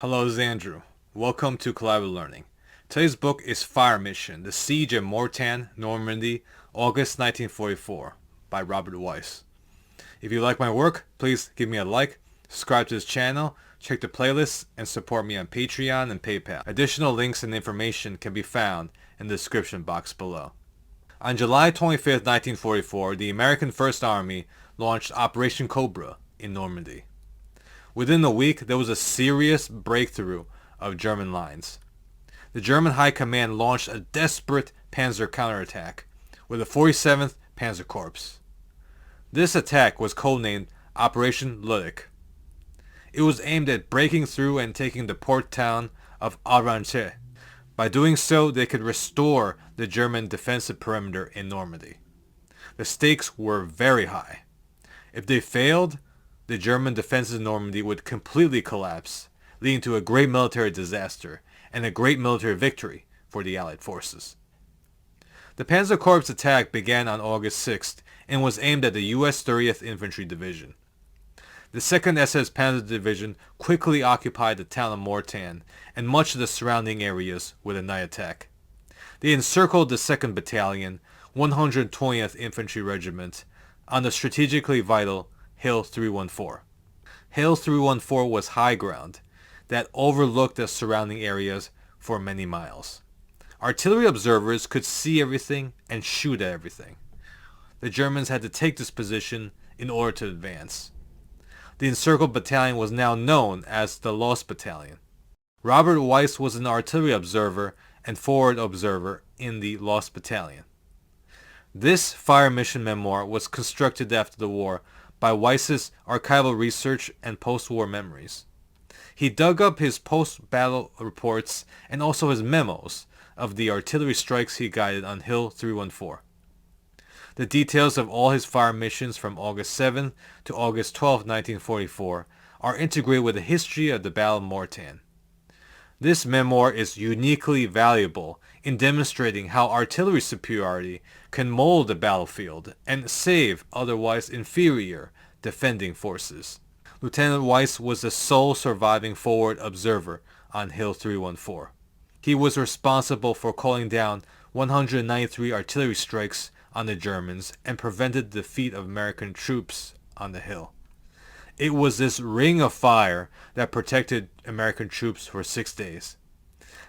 Hello, this is Andrew. Welcome to Collaborative Learning. Today's book is Fire Mission, The Siege of Mortain Normandy, August 1944, by Robert Weiss. If you like my work, please give me a like, subscribe to this channel, check the playlists, and support me on Patreon and PayPal. Additional links and information can be found in the description box below. On July 25, 1944, the American First Army launched Operation Cobra in Normandy. Within a week, there was a serious breakthrough of German lines. The German High Command launched a desperate panzer counterattack with the 47th Panzer Corps. This attack was codenamed Operation Lüttich. It was aimed at breaking through and taking the port town of Avranches. By doing so, they could restore the German defensive perimeter in Normandy. The stakes were very high. If they failed, the German defenses in Normandy would completely collapse, leading to a great military disaster and a great military victory for the Allied forces. The Panzer Corps attack began on August 6th and was aimed at the US 30th Infantry Division. The 2nd SS Panzer Division quickly occupied the town of Mortain and much of the surrounding areas with a night attack. They encircled the 2nd Battalion, 120th Infantry Regiment, on the strategically vital Hill 314. Hill 314 was high ground that overlooked the surrounding areas for many miles. Artillery observers could see everything and shoot at everything. The Germans had to take this position in order to advance. The encircled battalion was now known as the Lost Battalion. Robert Weiss was an artillery observer and forward observer in the Lost Battalion. This fire mission memoir was constructed after the war by Weiss's archival research and post-war memories. He dug up his post-battle reports and also his memos of the artillery strikes he guided on Hill 314. The details of all his fire missions from August 7 to August 12, 1944 are integrated with the history of the Battle of Mortain. This memoir is uniquely valuable in demonstrating how artillery superiority can mold the battlefield and save otherwise inferior defending forces. Lieutenant Weiss was the sole surviving forward observer on Hill 314. He was responsible for calling down 193 artillery strikes on the Germans and prevented the defeat of American troops on the hill. It was this ring of fire that protected American troops for 6 days.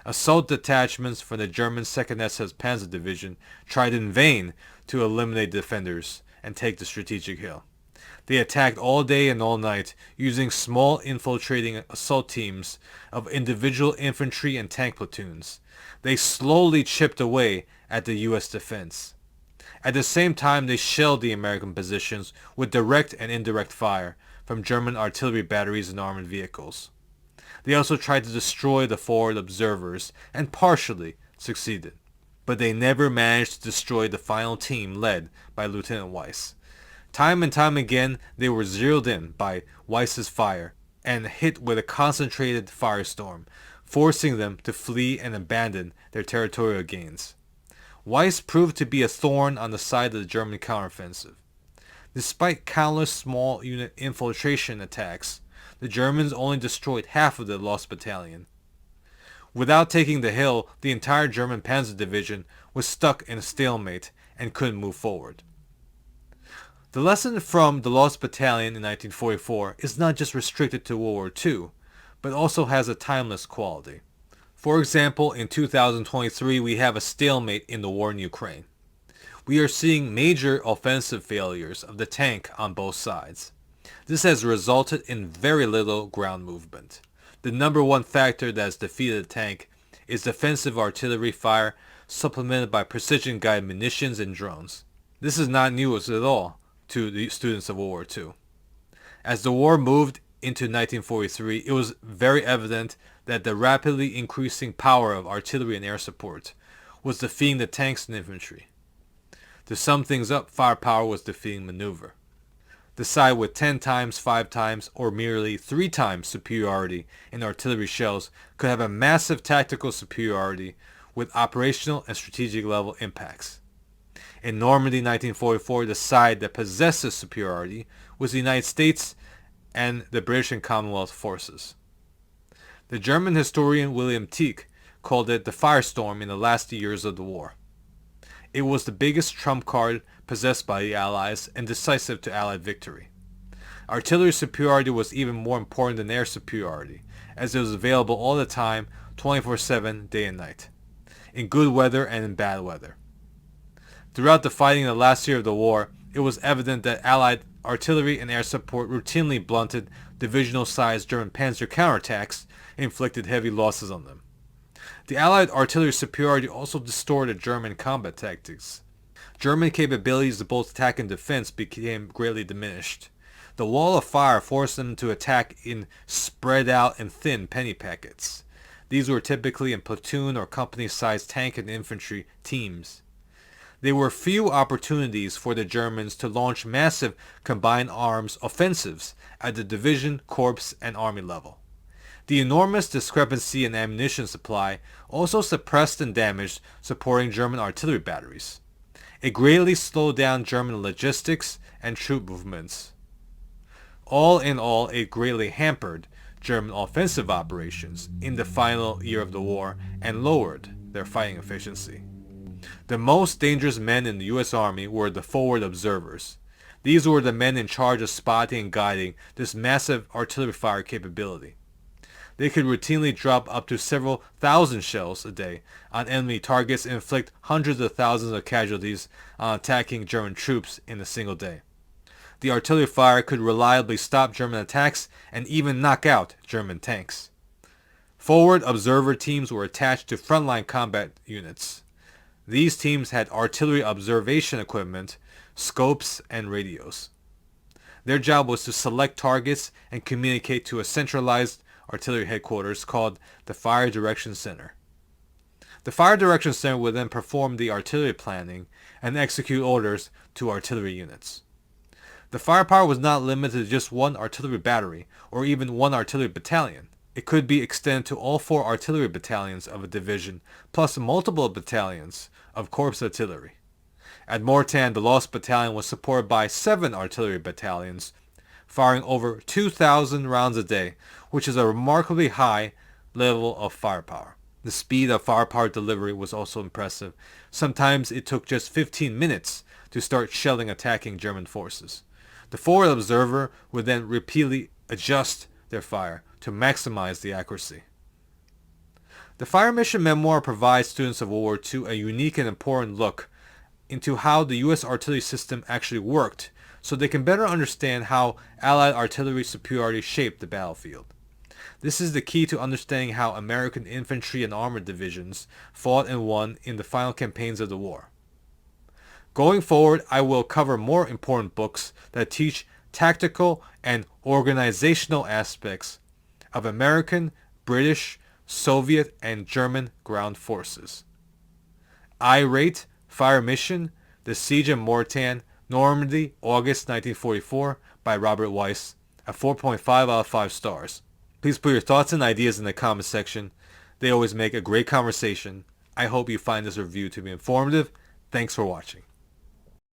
Assault detachments from the German 2nd SS Panzer Division tried in vain to eliminate defenders and take the strategic hill. They attacked all day and all night using small infiltrating assault teams of individual infantry and tank platoons. They slowly chipped away at the US defense. At the same time, they shelled the American positions with direct and indirect fire from German artillery batteries and armored vehicles. They also tried to destroy the forward observers and partially succeeded. But they never managed to destroy the final team led by Lieutenant Weiss. Time and time again, they were zeroed in by Weiss's fire and hit with a concentrated firestorm, forcing them to flee and abandon their territorial gains. Weiss proved to be a thorn on the side of the German counteroffensive. Despite countless small unit infiltration attacks, the Germans only destroyed half of the Lost Battalion. Without taking the hill, the entire German Panzer Division was stuck in a stalemate and couldn't move forward. The lesson from the Lost Battalion in 1944 is not just restricted to World War II, but also has a timeless quality. For example, in 2023 we have a stalemate in the war in Ukraine. We are seeing major offensive failures of the tank on both sides. This has resulted in very little ground movement. The number one factor that has defeated the tank is defensive artillery fire supplemented by precision-guided munitions and drones. This is not news at all to the students of World War II. As the war moved into 1943, it was very evident that the rapidly increasing power of artillery and air support was defeating the tanks and infantry. To sum things up, firepower was defeating maneuver. The side with 10 times, 5 times, or merely 3 times superiority in artillery shells could have a massive tactical superiority with operational and strategic level impacts. In Normandy 1944, the side that possessed this superiority was the United States and the British and Commonwealth forces. The German historian William Tieck called it the firestorm in the last years of the war. It was the biggest trump card possessed by the Allies and decisive to Allied victory. Artillery superiority was even more important than air superiority, as it was available all the time, 24/7, day and night, in good weather and in bad weather. Throughout the fighting in the last year of the war, it was evident that Allied artillery and air support routinely blunted divisional-sized German panzer counterattacks and inflicted heavy losses on them. The Allied artillery superiority also distorted German combat tactics. German capabilities of both attack and defense became greatly diminished. The wall of fire forced them to attack in spread out and thin penny packets. These were typically in platoon or company-sized tank and infantry teams. There were few opportunities for the Germans to launch massive combined arms offensives at the division, corps, and army level. The enormous discrepancy in ammunition supply also suppressed and damaged supporting German artillery batteries. It greatly slowed down German logistics and troop movements. All in all, it greatly hampered German offensive operations in the final year of the war and lowered their fighting efficiency. The most dangerous men in the US Army were the forward observers. These were the men in charge of spotting and guiding this massive artillery fire capability. They could routinely drop up to several thousand shells a day on enemy targets and inflict hundreds of thousands of casualties on attacking German troops in a single day. The artillery fire could reliably stop German attacks and even knock out German tanks. Forward observer teams were attached to frontline combat units. These teams had artillery observation equipment, scopes, and radios. Their job was to select targets and communicate to a centralized artillery headquarters called the Fire Direction Center. The Fire Direction Center would then perform the artillery planning and execute orders to artillery units. The firepower was not limited to just one artillery battery or even one artillery battalion. It could be extended to all 4 artillery battalions of a division, plus multiple battalions of corps artillery. At Mortain, the Lost Battalion was supported by 7 artillery battalions, firing over 2,000 rounds a day, which is a remarkably high level of firepower. The speed of firepower delivery was also impressive. Sometimes it took just 15 minutes to start shelling attacking German forces. The forward observer would then repeatedly adjust their fire to maximize the accuracy. The Fire Mission Memoir provides students of World War II a unique and important look into how the U.S. artillery system actually worked, so they can better understand how Allied artillery superiority shaped the battlefield. This is the key to understanding how American infantry and armored divisions fought and won in the final campaigns of the war. Going forward, I will cover more important books that teach tactical and organizational aspects of American, British, Soviet, and German ground forces. I rate Fire Mission, The Siege of Mortain Normandy, August 1944 by Robert Weiss at 4.5 out of 5 stars. Please put your thoughts and ideas in the comment section. They always make a great conversation. I hope you find this review to be informative. Thanks for watching.